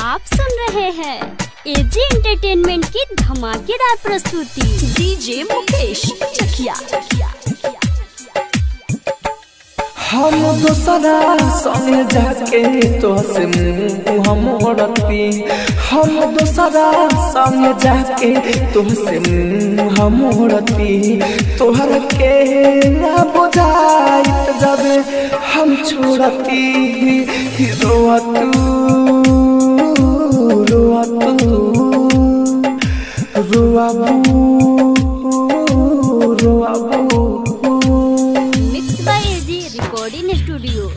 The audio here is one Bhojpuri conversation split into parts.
आप सुन रहे हैं एजी एंटरटेनमेंट की धमाकेदार प्रस्तुति डीजे मुकेश चकिया। हम दोसरा संग जाके तोहसे मुँह मोड़ती, हम दोसरा संग जाके तोहसे मुँह मोड़ती, तोहर के ना बुझाइत जब हम छोड़ती, रोआ तू रोआ तू रोआ recording studio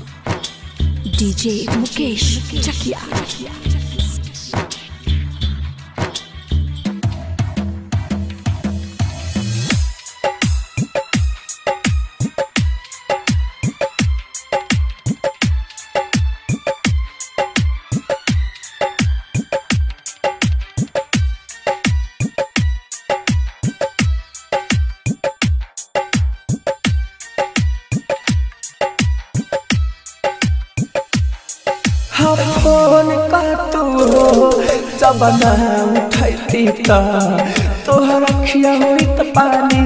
DJ Mukesh Chakiya. Phone का तू हो जब ना उठती ता तोहर अखिया होइत पानी,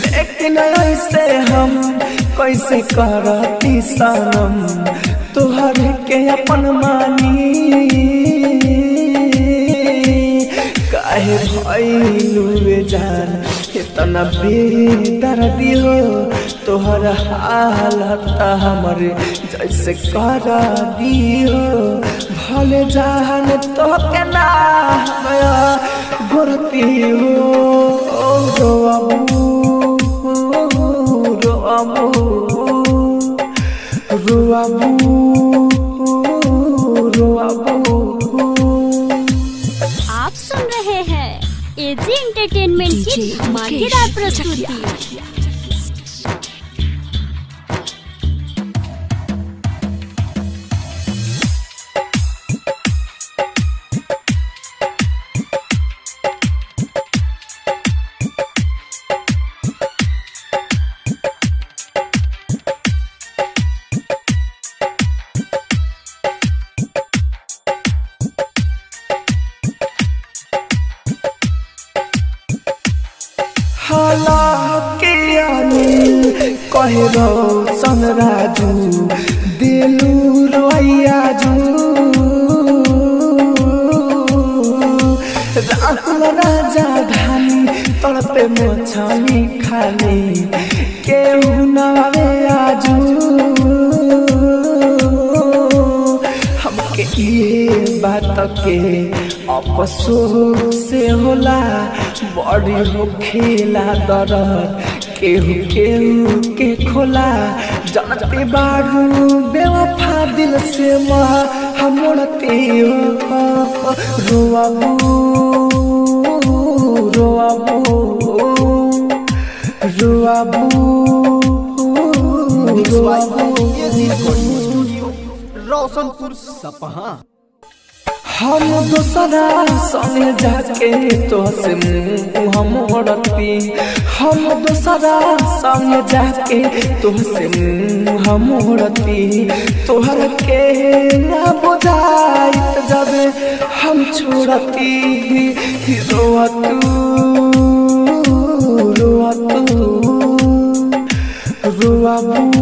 लेकिन ऐसे हम कैसे करती सनम तोहर के अपन मानी, काहे भइलुए जान इतना बेदर्दी हो, तोहर हालत हमरे जैसे कर दियो, भले जान तो के ना गोरती हो, रोअबू रोअबू रोअबू रोअबू। आप सुन रहे हैं एजी एंटरटेनमेंट की धमाकेदार प्रस्तुति। कहे सन राजू दिलू रोयाजू, राहुल राजा धानी तड़पे मछली खानी केहू नवे आजू, हमके ये बात के अफसोस से होला, बड़ी हो खेला दर्द केहू केहू के खोला, जानते बारू बेवफा दिल से हमोड़ते हो, रोअबू रोअबू रोअबू रोशनपुर सपहा। हम दोसरा संग जाके तोहसे मुँह मोड़ती, हम दोसरा संग जाके तोहसे मुँह मोड़ती, तोहर के ना बुझाइत जब हम छोड़ती, रोआ तू रोआ तू रोअबू